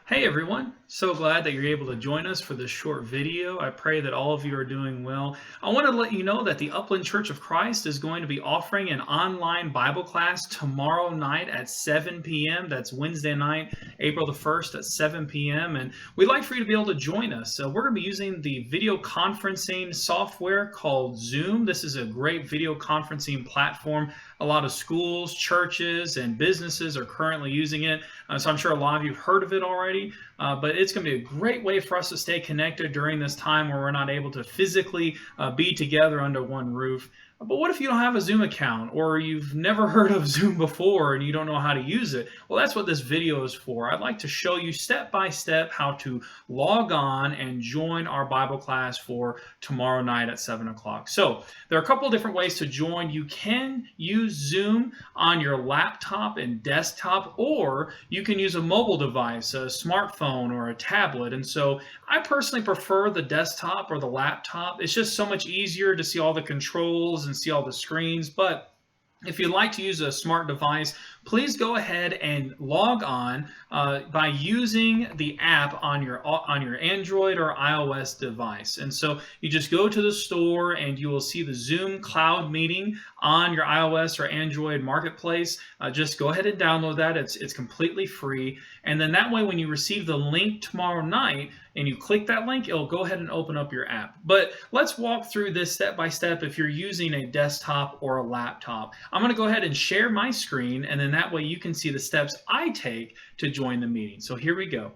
Hey everyone, so glad that you're able to join us for this short video. I pray that all of you are doing well. I want to let you know that the Upland Church of Christ is going to be offering an online Bible class tomorrow night at 7 p.m. That's Wednesday night, April the 1st at 7 p.m. And we'd like for you to be able to join us. We're going to be using the video conferencing software called Zoom. This is a great video conferencing platform. A lot of schools, churches, and businesses are currently using it. So I'm sure a lot of you have heard of it already, but it's going to be a great way for us to stay connected during this time where we're not able to physically be together under one roof. But what if you don't have a Zoom account or you've never heard of Zoom before and you don't know how to use it? Well, that's what this video is for. I'd like to show you step by step how to log on and join our Bible class for tomorrow night at 7 o'clock. So there are a couple of different ways to join. You can use Zoom on your laptop and desktop, or you can use a mobile device, a smartphone or a tablet. And so I personally prefer the desktop or the laptop. It's just so much easier to see all the controls and see all the screens. But if you'd like to use a smart device, please go ahead and log on by using the app on your Android or iOS device. And so you just go to the store and you will see the Zoom Cloud Meeting on your iOS or Android marketplace. Just go ahead and download that. It's completely free. And then that way, when you receive the link tomorrow night and you click that link, it'll go ahead and open up your app. But let's walk through this step by step if you're using a desktop or a laptop. I'm going to go ahead and share my screen, and then that way you can see the steps I take to join the meeting. So here we go.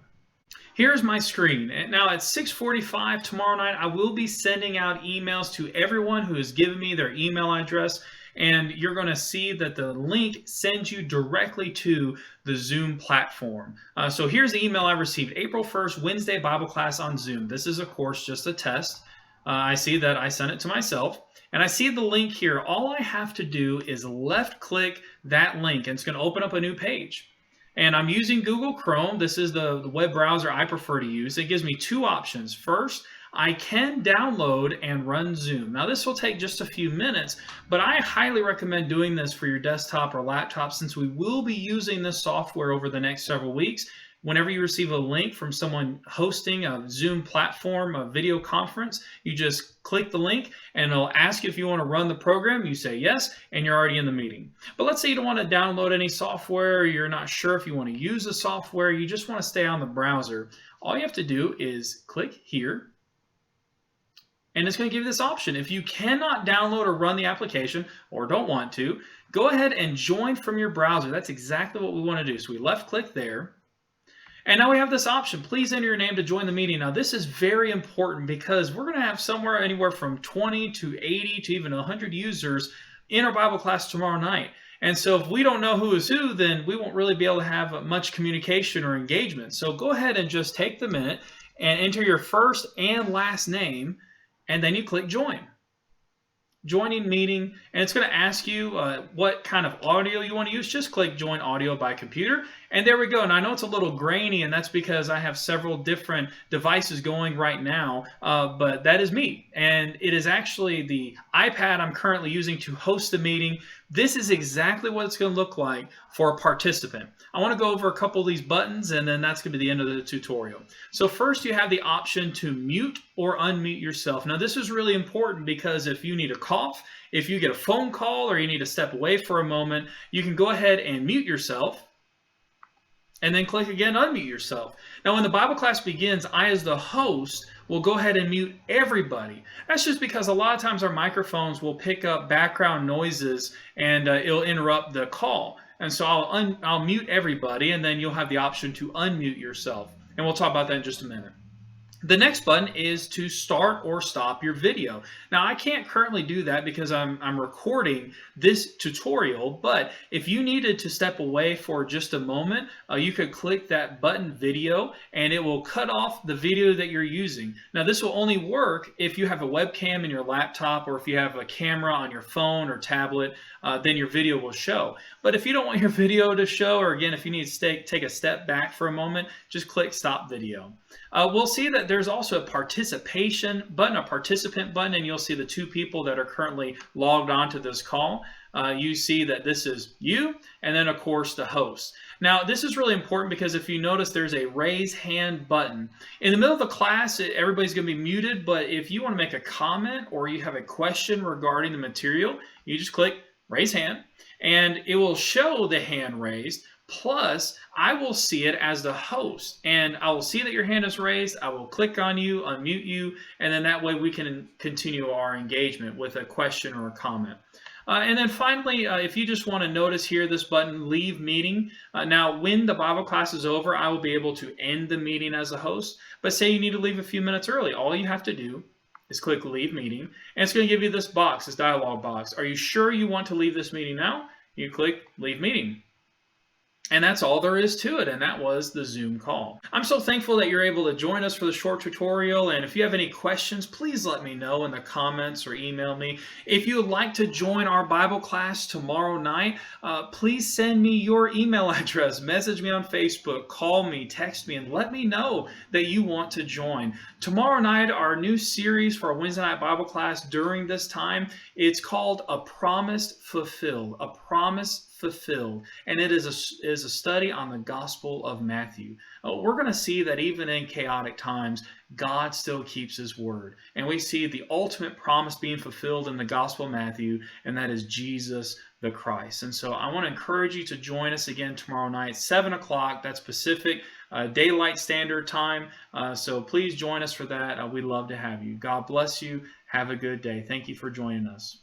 Here's my screen. And now at 6:45 tomorrow night, I will be sending out emails to everyone who has given me their email address. And you're going to see that the link sends you directly to the Zoom platform. So here's the email I received. April 1st, Wednesday Bible class on Zoom. This is, of course, just a test. I see that I sent it to myself. And I see the link here. All I have to do is left click that link, and it's going to open up a new page. And I'm using Google Chrome. This is the web browser I prefer to use. It gives me two options. First, I can download and run Zoom. Now this will take just a few minutes, but I highly recommend doing this for your desktop or laptop since we will be using this software over the next several weeks. Whenever you receive a link from someone hosting a Zoom platform, a video conference, you just click the link and it'll ask you if you want to run the program. You say yes, and you're already in the meeting. But let's say you don't want to download any software, you're not sure if you want to use the software, you just want to stay on the browser. All you have to do is click here, and it's going to give you this option. If you cannot download or run the application or don't want to, go ahead and join from your browser. That's exactly what we want to do. So we left click there. And now we have this option. Please enter your name to join the meeting. Now this is very important because we're going to have somewhere anywhere from 20 to 80 to even 100 users in our Bible class tomorrow night. And so if we don't know who is who, then we won't really be able to have much communication or engagement. So go ahead and just take the minute and enter your first and last name, and then you click join. Joining meeting, and it's going to ask you what kind of audio you want to use. Just click join audio by computer, and there we go. And I know it's a little grainy, and that's because I have several different devices going right now, but that is me, and it is actually the iPad I'm currently using to host the meeting. This is exactly what it's going to look like for a participant. I want to go over a couple of these buttons, and then that's going to be the end of the tutorial. So first, you have the option to mute or unmute yourself. Now this is really important because if you need a cough, if you get a phone call, or you need to step away for a moment, you can go ahead and mute yourself, and then click again, unmute yourself. Now when the Bible class begins, I as the host will go ahead and mute everybody. That's just because a lot of times our microphones will pick up background noises and it'll interrupt the call. And so I'll mute everybody, and then you'll have the option to unmute yourself. And we'll talk about that in just a minute. The next button is to start or stop your video. Now I can't currently do that because I'm recording this tutorial, but if you needed to step away for just a moment, you could click that button video and it will cut off the video that you're using. Now this will only work if you have a webcam in your laptop, or if you have a camera on your phone or tablet, then your video will show. But if you don't want your video to show, or again, if you need to take a step back for a moment, just click stop video. We'll see that there's also a participation button, a participant button, and you'll see the two people that are currently logged on to this call. You see that this is you, and then of course the host. Now, this is really important because if you notice, there's a raise hand button. In the middle of the class, everybody's going to be muted, but if you want to make a comment or you have a question regarding the material, you just click raise hand, and it will show the hand raised. Plus, I will see it as the host, and I will see that your hand is raised. I will click on you, unmute you, and then that way we can continue our engagement with a question or a comment. And then finally, if you just want to notice here this button, leave meeting. Now, when the Bible class is over, I will be able to end the meeting as a host. But say you need to leave a few minutes early, all you have to do is click leave meeting, and it's going to give you this box, this dialog box. Are you sure you want to leave this meeting now? You click leave meeting. And that's all there is to it, and that was the Zoom call. I'm so thankful that you're able to join us for the short tutorial, and if you have any questions, please let me know in the comments or email me. If you would like to join our Bible class tomorrow night, please send me your email address, message me on Facebook, call me, text me, and let me know that you want to join. Tomorrow night, our new series for our Wednesday night Bible class during this time, it's called A Promise Fulfilled. A Promise Fulfilled, and it is a study on the Gospel of Matthew. We're going to see that even in chaotic times, God still keeps His word, and we see the ultimate promise being fulfilled in the Gospel of Matthew, and that is Jesus the Christ. And so I want to encourage you to join us again tomorrow night, 7 o'clock. That's Pacific Daylight Standard Time. So please join us for that. We'd love to have you. God bless you. Have a good day. Thank you for joining us.